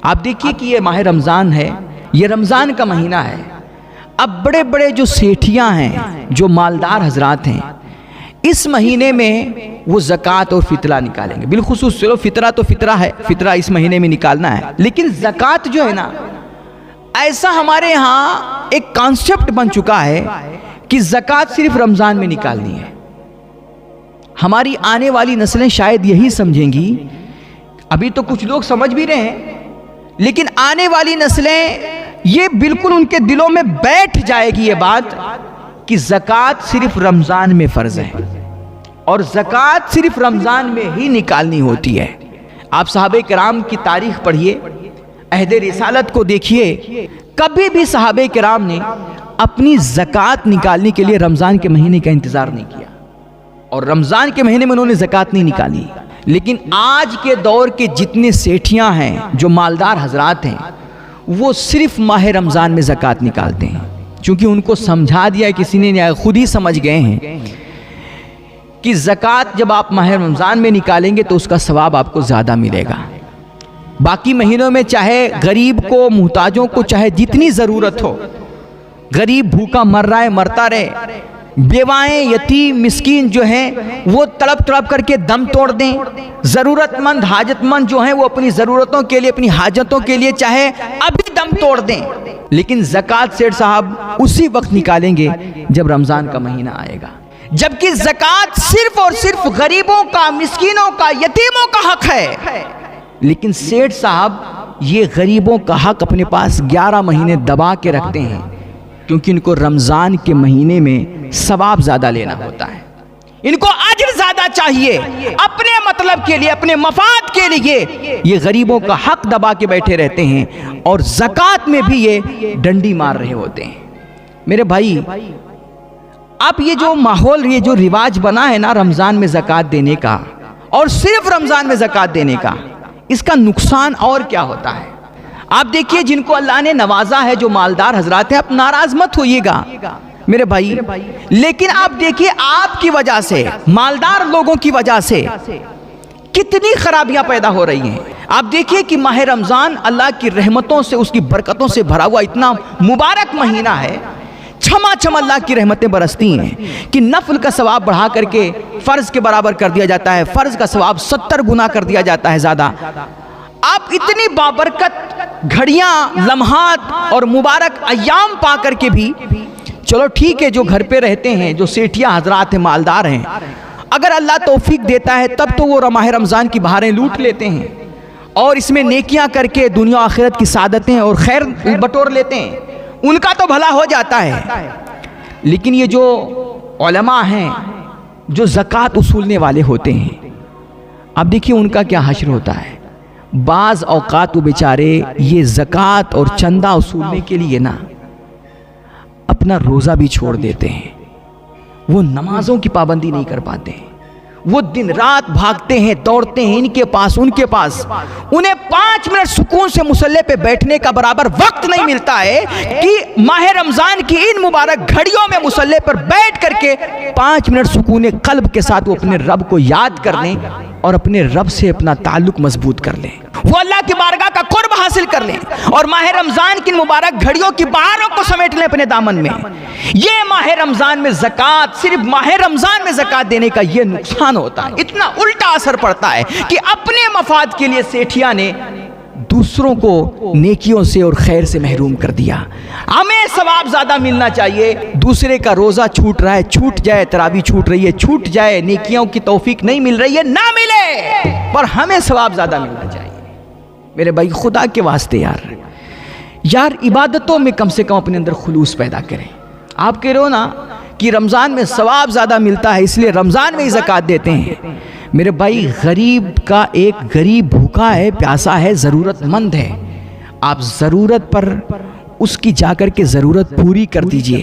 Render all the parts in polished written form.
آپ دیکھیے کہ یہ ماہ رمضان ہے، یہ رمضان کا مہینہ ہے. اب بڑے بڑے جو سیٹھیاں ہیں، جو مالدار حضرات ہیں، اس مہینے میں وہ زکوٰۃ اور فطرہ نکالیں گے. بالخصوص چلو فطرہ تو فطرہ ہے، فطرہ اس مہینے میں نکالنا ہے، لیکن زکوٰۃ جو ہے نا، ایسا ہمارے ہاں ایک کانسیپٹ بن چکا ہے کہ زکوٰۃ صرف رمضان میں نکالنی ہے. ہماری آنے والی نسلیں شاید یہی سمجھیں گی، ابھی تو کچھ لوگ سمجھ بھی رہے ہیں، لیکن آنے والی نسلیں یہ بالکل ان کے دلوں میں بیٹھ جائے گی یہ بات کہ زکوٰۃ صرف رمضان میں فرض ہے اور زکوٰۃ صرف رمضان میں ہی نکالنی ہوتی ہے. آپ صحابہ کرام کی تاریخ پڑھیے، عہد رسالت کو دیکھیے، کبھی بھی صحابہ کرام نے اپنی زکوٰۃ نکالنے کے لیے رمضان کے مہینے کا انتظار نہیں کیا، اور رمضان کے مہینے میں انہوں نے زکوٰۃ نہیں نکالی. لیکن آج کے دور کے جتنے سیٹھیاں ہیں، جو مالدار حضرات ہیں، وہ صرف ماہ رمضان میں زکوٰۃ نکالتے ہیں، چونکہ ان کو سمجھا دیا ہے، کسی نے خود ہی سمجھ گئے ہیں کہ زکوٰۃ جب آپ ماہ رمضان میں نکالیں گے تو اس کا ثواب آپ کو زیادہ ملے گا. باقی مہینوں میں چاہے غریب کو، محتاجوں کو چاہے جتنی ضرورت ہو، غریب بھوکا مر رہا ہے مرتا رہے، بیوائیں، یتیم، مسکین جو ہیں وہ تڑپ تڑپ کر کے دم توڑ دیں، ضرورت مند، حاجت مند جو ہیں وہ اپنی ضرورتوں کے لیے، اپنی حاجتوں کے لیے چاہے ابھی دم توڑ دیں، لیکن زکوٰۃ سیٹھ صاحب اسی وقت نکالیں گے جب رمضان کا مہینہ آئے گا. جبکہ زکوٰۃ صرف اور صرف غریبوں کا، مسکینوں کا، یتیموں کا حق ہے، لیکن سیٹھ صاحب یہ غریبوں کا حق اپنے پاس 11 مہینے دبا کے رکھتے ہیں، کیونکہ ان کو رمضان کے مہینے میں ثواب زیادہ لینا ہوتا ہے، ان کو اجر زیادہ چاہیے اپنے مطلب کے لیے، اپنے مفاد کے لیے. یہ غریبوں کا حق دبا کے بیٹھے رہتے ہیں اور زکوٰۃ میں بھی یہ ڈنڈی مار رہے ہوتے ہیں. میرے بھائی، اب یہ جو ماحول، یہ جو رواج بنا ہے نا رمضان میں زکوٰۃ دینے کا، اور صرف رمضان میں زکوٰۃ دینے کا، اس کا نقصان اور کیا ہوتا ہے. آپ دیکھیے جن کو اللہ نے نوازا ہے، جو مالدار حضرات ہیں، آپ ناراض مت ہوئیے گا میرے بھائی، لیکن آپ دیکھیے آپ کی وجہ سے، مالدار لوگوں کی وجہ سے کتنی خرابیاں پیدا ہو رہی ہیں. آپ دیکھیے کہ ماہ رمضان اللہ کی رحمتوں سے، اس کی برکتوں سے بھرا ہوا اتنا مبارک مہینہ ہے، چھما چھم اللہ کی رحمتیں برستی ہیں کہ نفل کا ثواب بڑھا کر کے فرض کے برابر کر دیا جاتا ہے، فرض کا ثواب 70 گنا کر دیا جاتا ہے زیادہ. آپ اتنی بابرکت گھڑیاں، لمحات اور مبارک ایام پا کر کے بھی، چلو ٹھیک ہے، جو گھر پہ رہتے ہیں، جو سیٹھیاں حضرات ہیں، مالدار ہیں، اگر اللہ توفیق دیتا ہے تب تو وہ ماہ رمضان کی بہاریں لوٹ لیتے ہیں اور اس میں نیکیاں کر کے دنیا و آخرت کی سعادتیں اور خیر بٹور لیتے ہیں، ان کا تو بھلا ہو جاتا ہے. لیکن یہ جو علماء ہیں، جو زکوٰۃ اصولنے والے ہوتے ہیں، اب دیکھیے ان کا کیا حشر ہوتا ہے. بعض اوقات وہ بیچارے یہ زکوٰۃ اور چندہ اصولنے کے لیے نا اپنا روزہ بھی چھوڑ دیتے ہیں، وہ نمازوں کی پابندی نہیں کر پاتے ہیں، وہ دن رات بھاگتے ہیں، دوڑتے ہیں، ان کے پاس ان کے پاس، انہیں 5 منٹ سکون سے مصلی پہ بیٹھنے کا برابر وقت نہیں ملتا ہے کہ ماہ رمضان کی ان مبارک گھڑیوں میں مصلی پر بیٹھ کر کے 5 منٹ سکون قلب کے ساتھ وہ اپنے رب کو یاد کر لیں اور اپنے رب سے اپنا تعلق مضبوط کر لیں، وہ اللہ کی بارگاہ کا قرب حاصل کر لیں اور ماہ رمضان کی مبارک گھڑیوں کی بہاروں کو سمیٹ لیں اپنے دامن میں. یہ ماہ رمضان میں زکوٰۃ، صرف ماہ رمضان میں زکوٰۃ دینے کا یہ نقصان ہوتا ہے، اتنا الٹا اثر پڑتا ہے کہ اپنے مفاد کے لیے سیٹھیاں نے دوسروں کو نیکیوں سے اور خیر سے محروم کر دیا. ہمیں ثواب زیادہ ملنا چاہیے، دوسرے کا روزہ چھوٹ رہا ہے، چھوٹ جائے، تراویح چھوٹ رہی ہے، چھوٹ جائے، نیکیوں کی توفیق نہیں مل رہی ہے، نہ ملے، پر ہمیں ثواب زیادہ ملنا چاہیے. میرے بھائی خدا کے واسطے یار عبادتوں میں کم سے کم اپنے اندر خلوص پیدا کریں. آپ کہہ رہے ہو نا کہ رمضان میں ثواب زیادہ ملتا ہے اس لیے رمضان میں ہی زکوٰۃ دیتے ہیں. میرے بھائی غریب کا، ایک غریب بھوکا ہے، پیاسا ہے، ضرورت مند ہے، آپ ضرورت پر اس کی جا کر کے ضرورت پوری کر دیجئے،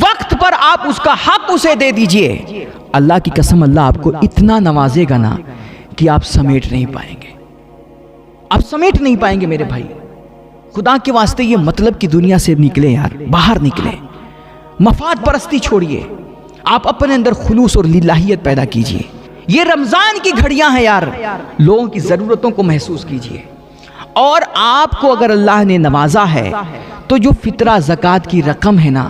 وقت پر آپ اس کا حق اسے دے دیجئے. اللہ کی قسم اللہ آپ کو اتنا نوازے گا نا کہ آپ سمیٹ نہیں پائیں گے، آپ سمیٹ نہیں پائیں گے. میرے بھائی خدا کے واسطے یہ مطلب کی دنیا سے نکلے یار، باہر نکلے، مفاد پرستی چھوڑیے، آپ اپنے اندر خلوص اور للہیت پیدا کیجئے. یہ رمضان کی گھڑیاں ہیں یار، لوگوں کی ضرورتوں کو محسوس کیجئے اور آپ کو اگر اللہ نے نوازا ہے تو جو فطرہ زکوٰۃ کی رقم ہے نا،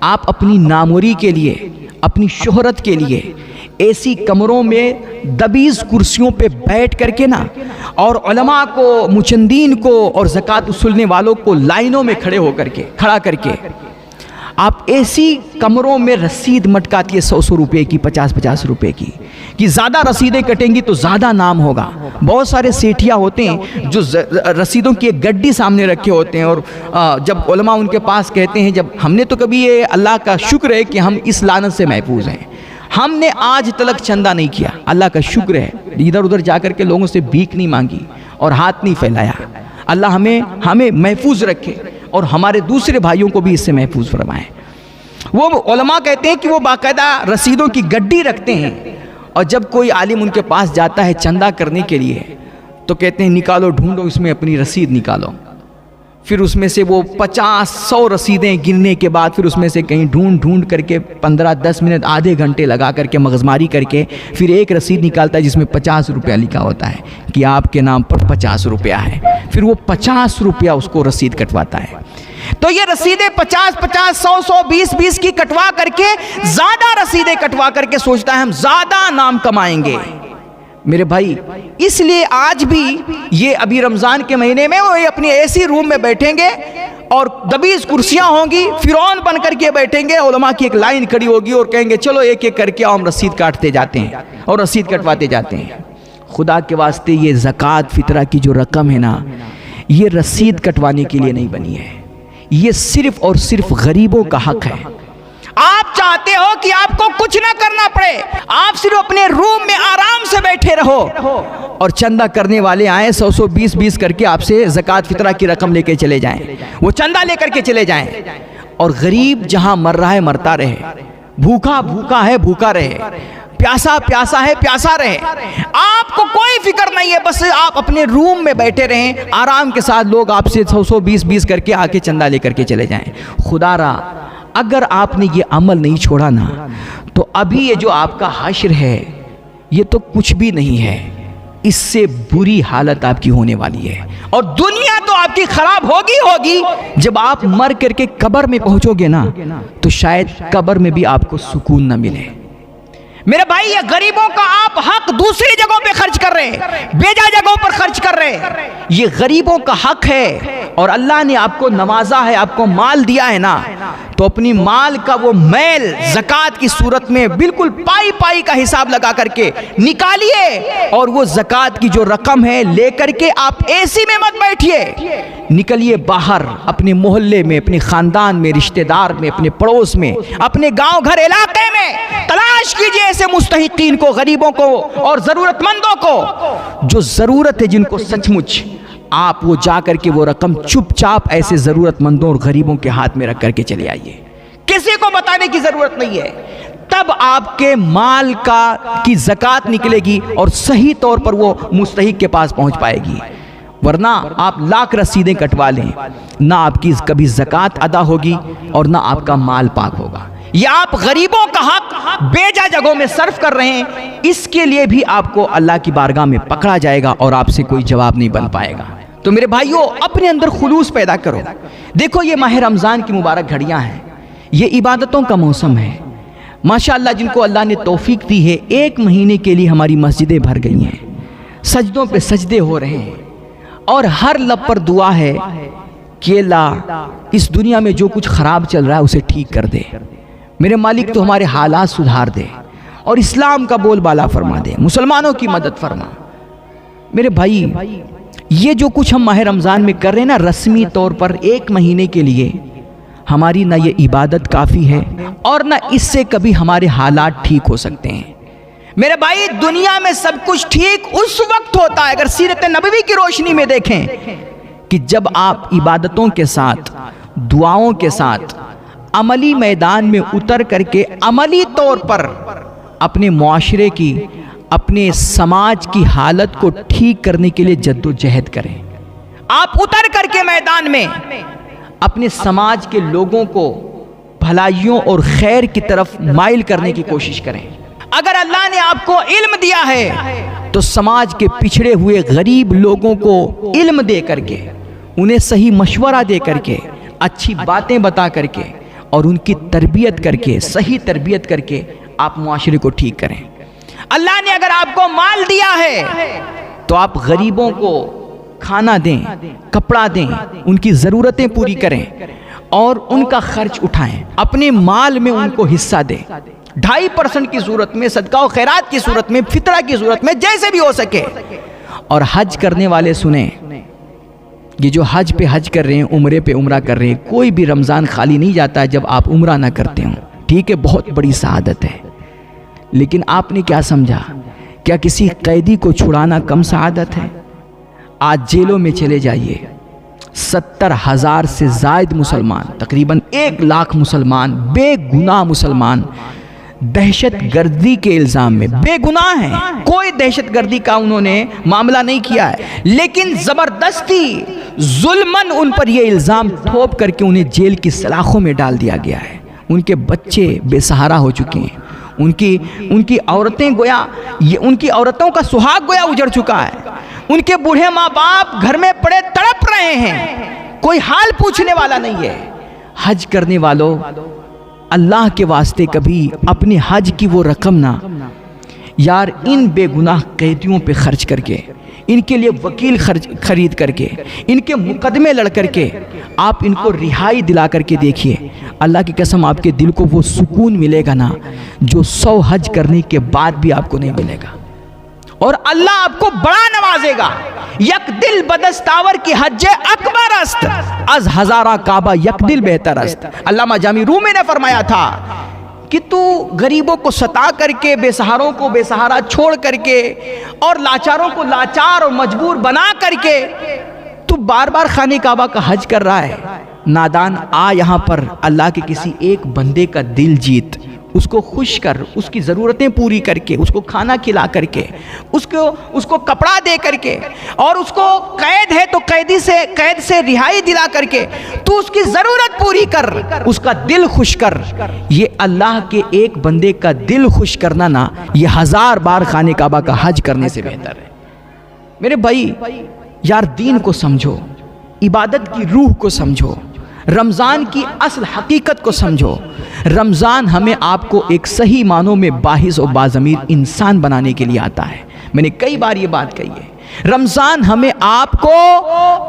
آپ اپنی ناموری کے لیے، اپنی شہرت کے لیے ایسی کمروں میں دبیز کرسیوں پہ بیٹھ کر کے نا، اور علماء کو، مچندین کو اور زکوٰۃ وصولنے والوں کو لائنوں میں کھڑا کر کے آپ ایسی کمروں میں رسید مٹکاتی ہے 100 روپے کی، 50 روپے کی، کہ زیادہ رسیدیں کٹیں گی تو زیادہ نام ہوگا۔ بہت سارے سیٹھیا ہوتے ہیں جو رسیدوں کی ایک گڈی سامنے رکھے ہوتے ہیں، اور جب علماء ان کے پاس کہتے ہیں، جب ہم نے تو کبھی یہ اللہ کا شکر ہے کہ ہم اس لعنت سے محفوظ ہیں، ہم نے آج تلک چندہ نہیں کیا، اللہ کا شکر ہے، ادھر ادھر جا کر کے لوگوں سے بھیک نہیں مانگی اور ہاتھ نہیں پھیلایا۔ اللہ ہمیں محفوظ رکھے اور ہمارے دوسرے بھائیوں کو بھی اس سے محفوظ فرمائے۔ وہ علماء کہتے ہیں کہ وہ باقاعدہ رسیدوں کی گڈی رکھتے ہیں، اور جب کوئی عالم ان کے پاس جاتا ہے چندہ کرنے کے لیے تو کہتے ہیں نکالو، ڈھونڈو اس میں اپنی رسید نکالو۔ پھر اس میں سے وہ 50-100 رسیدیں گننے کے بعد پھر اس میں سے کہیں ڈھونڈ کر کے 15-10 منٹ، آدھے گھنٹے لگا کر کے مغزماری کر کے پھر ایک رسید نکالتا ہے جس میں 50 روپیہ لکھا ہوتا ہے کہ آپ کے نام پر 50 روپیہ ہے۔ پھر وہ 50 روپیہ اس کو رسید کٹواتا ہے۔ تو یہ رسیدیں 50-50، 100-100، 20-20 کی کٹوا کر کے، زیادہ رسیدیں کٹوا کر کے سوچتا ہے ہم زیادہ نام کمائیں گے۔ میرے بھائی، اس لیے آج بھی یہ ابھی رمضان کے مہینے میں وہ اپنی ایسی روم میں بیٹھیں گے اور دبیز کرسیاں ہوں گی، فرعون بن کر کے بیٹھیں گے، علماء کی ایک لائن کھڑی ہوگی اور کہیں گے چلو ایک ایک کر کے ہم رسید کاٹتے جاتے ہیں اور رسید کٹواتے جاتے ہیں۔ خدا کے واسطے یہ زکوٰۃ فطرہ کی جو رقم ہے نا، یہ رسید کٹوانے کے لیے نہیں بنی ہے، یہ صرف اور صرف غریبوں کا حق ہے۔ آپ چاہتے ہو کہ آپ کو کچھ نہ کرنا پڑے، آپ صرف اپنے روم میں آرام سے بیٹھے رہو اور چندہ کرنے والے آئیں 100 20 کر کے آپ سے زکوٰۃ فطرہ کی رقم لے کے چلے جائیں، وہ چندہ لے کر کے چلے جائیں، اور غریب جہاں مر رہا ہے مرتا رہے، بھوکا ہے بھوکا رہے، پیاسا ہے پیاسا رہے، آپ کو کوئی فکر نہیں ہے، بس آپ اپنے روم میں بیٹھے رہیں آرام کے ساتھ، لوگ آپ سے 100 20 کر کے آ کے چندہ لے کر کے چلے جائیں۔ خدا را اگر آپ نے یہ عمل نہیں چھوڑا نا، تو ابھی یہ جو آپ کا حشر ہے یہ تو کچھ بھی نہیں ہے، اس سے بری حالت آپ کی ہونے والی ہے، اور دنیا تو آپ کی خراب ہوگی۔ جب آپ مر کر کے قبر میں پہنچو گے نا، تو شاید قبر میں بھی آپ کو سکون نہ ملے۔ میرے بھائی، یہ غریبوں کا آپ حق دوسری جگہوں پہ خرچ کر رہے ہیں، بیجا جگہوں پر خرچ کر رہے ہیں، یہ غریبوں کا حق ہے، اور اللہ نے آپ کو نوازا ہے، آپ کو مال دیا ہے نا، تو اپنی مال کا وہ میل زکوٰۃ کی صورت میں بالکل پائی کا حساب لگا کر کے نکالیے، اور وہ زکوٰۃ کی جو رقم ہے لے کر کے آپ اے سی میں مت بیٹھیے، نکلیے باہر، اپنے محلے میں، اپنے خاندان میں، رشتہ دار میں، اپنے پڑوس میں، اپنے گاؤں گھر علاقے میں تلاش کیجئے ایسے مستحقین کو، غریبوں کو اور ضرورت مندوں کو جو ضرورت ہے، جن کو سچ مچ آپ وہ جا کر کے وہ رقم چپ چاپ ایسے ضرورت مندوں اور غریبوں کے ہاتھ میں رکھ کر کے چلے آئیے، کسی کو بتانے کی ضرورت نہیں ہے، تب آپ کے مال کی زکوٰۃ نکلے گی اور صحیح طور پر وہ مستحق کے پاس پہنچ پائے گی، ورنہ آپ لاکھ رسیدیں کٹوا لیں، نہ آپ کی کبھی زکوٰۃ ادا ہوگی اور نہ آپ کا مال پاک ہوگا۔ یہ آپ غریبوں کا حق بیجا جگہوں میں صرف کر رہے ہیں، اس کے لیے بھی آپ کو اللہ کی بارگاہ میں پکڑا جائے گا اور آپ سے کوئی جواب نہیں بن پائے گا۔ تو میرے بھائیوں، اپنے اندر خلوص پیدا کرو۔ دیکھو، یہ ماہ رمضان کی مبارک گھڑیاں ہیں، یہ عبادتوں کا موسم ہے، ماشاءاللہ جن کو اللہ نے توفیق دی ہے، 1 مہینے کے لیے ہماری مسجدیں بھر گئی ہیں، سجدوں پہ سجدے ہو رہے ہیں، اور ہر لب پر دعا ہے کہ اللہ اس دنیا میں جو کچھ خراب چل رہا ہے اسے ٹھیک کر دے، میرے مالک تو ہمارے حالات سدھار دے اور اسلام کا بول بالا فرما دے، مسلمانوں کی مدد فرما۔ میرے بھائی، یہ جو کچھ ہم ماہ رمضان میں کر رہے ہیں نا، رسمی طور پر 1 مہینے کے لیے ہماری نہ یہ عبادت کافی ہے اور نہ اس سے کبھی ہمارے حالات ٹھیک ہو سکتے ہیں۔ میرے بھائی، دنیا میں سب کچھ ٹھیک اس وقت ہوتا ہے، اگر سیرت نبوی کی روشنی میں دیکھیں، کہ جب آپ عبادتوں کے ساتھ، دعاؤں کے ساتھ عملی میدان میں اتر کر کے عملی طور پر اپنے معاشرے کی، اپنے سماج کی حالت کو ٹھیک کرنے کے لیے جد و جہد کریں۔ آپ اتر کر کے میدان میں اپنے سماج کے لوگوں کو بھلائیوں اور خیر کی طرف مائل کرنے کی کوشش کریں۔ اگر اللہ نے آپ کو علم دیا ہے تو سماج کے پچھڑے ہوئے غریب لوگوں کو علم دے کر کے، انہیں صحیح مشورہ دے کر کے، اچھی باتیں بتا کر کے اور ان کی تربیت کر کے، صحیح تربیت کر کے آپ معاشرے کو ٹھیک کریں۔ اللہ نے اگر آپ کو مال دیا ہے تو آپ غریبوں کو کھانا دیں، کپڑا دیں، ان کی ضرورتیں پوری کریں اور ان کا خرچ اٹھائیں، اپنے مال میں ان کو حصہ دیں، 2.5% کی صورت میں، صدقہ و خیرات کی صورت میں، فطرہ کی صورت میں، جیسے بھی ہو سکے۔ اور حج کرنے والے سنیں، یہ جو حج پہ حج کر رہے ہیں، عمرے پہ عمرہ کر رہے ہیں، کوئی بھی رمضان خالی نہیں جاتا ہے جب آپ عمرہ نہ کرتے ہوں، ٹھیک ہے، بہت بڑی سعادت ہے۔ لیکن آپ نے کیا سمجھا؟ کیا کسی قیدی کو چھڑانا کم سعادت ہے؟ آج جیلوں میں چلے جائیے، 70,000 سے زائد مسلمان، تقریباً 1 لاکھ مسلمان، بے گناہ مسلمان دہشت گردی کے الزام میں بے گناہ ہیں، کوئی دہشت گردی کا انہوں نے معاملہ نہیں کیا ہے، لیکن زبردستی ظلماً ان پر یہ الزام تھوپ کر کے انہیں جیل کی سلاخوں میں ڈال دیا گیا ہے۔ ان کے بچے بے سہارا ہو چکے ہیں، ان کی عورتیں گویا، ان کی عورتوں کا سہاگ گویا اجڑ چکا ہے، ان کے بوڑھے ماں باپ گھر میں پڑے تڑپ رہے ہیں، کوئی حال پوچھنے والا نہیں ہے۔ حج کرنے والوں، اللہ کے واسطے کبھی اپنے حج کی وہ رقم نہ یار ان بے گناہ قیدیوں پہ خرچ کر کے، ان کے لیے وکیل خرید کر کے، ان کے مقدمے لڑ کر کے آپ ان کو رہائی دلا کر کے دیکھیے، اللہ کی قسم آپ کے دل کو وہ سکون ملے گا نا جو 100 حج کرنے کے بعد بھی آپ کو نہیں ملے گا، اور اللہ آپ کو بڑا نوازے گا۔ یک دل بدستاور کی حج اکبر است، از ہزارہ کعبہ یک دل بہتر است۔ علامہ جامی رومی نے فرمایا تھا کہ تو غریبوں کو ستا کر کے، بے سہاروں کو بے سہارا چھوڑ کر کے اور لاچاروں کو لاچار اور مجبور بنا کر کے تو بار بار خانہ کعبہ کا حج کر رہا ہے، نادان آ یہاں پر اللہ کے کسی ایک بندے کا دل جیت، اس کو خوش کر، اس کی ضرورتیں پوری کر کے، اس کو کھانا کھلا کر کے، اس کو کپڑا دے کر کے، اور اس کو قید ہے تو قید سے رہائی دلا کر کے تو اس کی ضرورت پوری کر، اس کا دل خوش کر۔ یہ اللہ کے ایک بندے کا دل خوش کرنا نا، یہ 1000 بار خانہ کعبہ کا حج کرنے سے بہتر ہے۔ میرے بھائی یار، دین کو سمجھو، عبادت کی روح کو سمجھو، رمضان کی اصل حقیقت کو سمجھو۔ رمضان ہمیں آپ کو ایک صحیح معنوں میں باعث و باضمیر انسان بنانے کے لیے آتا ہے۔ میں نے کئی بار یہ بات کہی ہے، رمضان ہمیں آپ کو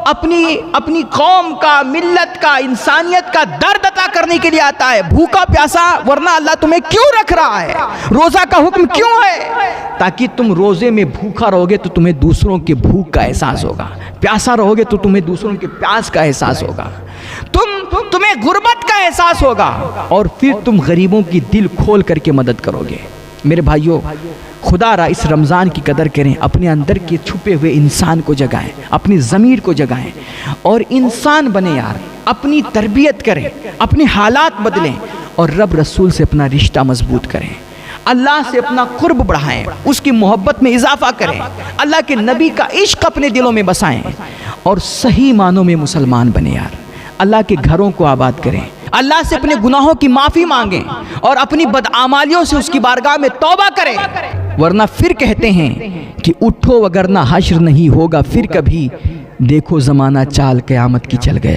اپنی قوم کا، ملت کا، انسانیت کا درد عطا کرنے کے لیے آتا ہے۔ بھوکا پیاسا ورنہ اللہ تمہیں کیوں رکھ رہا ہے؟ روزہ کا حکم کیوں ہے؟ تاکہ تم روزے میں بھوکا رہو گے تو تمہیں دوسروں کے بھوک کا احساس ہوگا، پیاسا رہو گے تو تمہیں دوسروں کے پیاس کا احساس ہوگا، تمہیں غربت کا احساس ہوگا، اور پھر تم غریبوں کی دل کھول کر کے مدد کرو گے۔ میرے بھائیوں، خدا را اس رمضان کی قدر کریں، اپنے اندر کے چھپے ہوئے انسان کو جگائیں، اپنی ضمیر کو جگائیں اور انسان بنے یار، اپنی تربیت کریں، اپنے حالات بدلیں اور رب رسول سے اپنا رشتہ مضبوط کریں، اللہ سے اپنا قرب بڑھائیں، اس کی محبت میں اضافہ کریں، اللہ کے نبی کا عشق اپنے دلوں میں بسائیں اور صحیح معنوں میں مسلمان بنے یار۔ اللہ کے گھروں کو آباد کریں، اللہ سے اپنے گناہوں کی معافی مانگیں اور اپنی بدعمالیوں سے اس کی بارگاہ میں توبہ کریں، ورنہ پھر کہتے ہیں کہ اٹھو وگرنہ حشر نہیں ہوگا پھر کبھی، دیکھو زمانہ چال قیامت کی چل گیا۔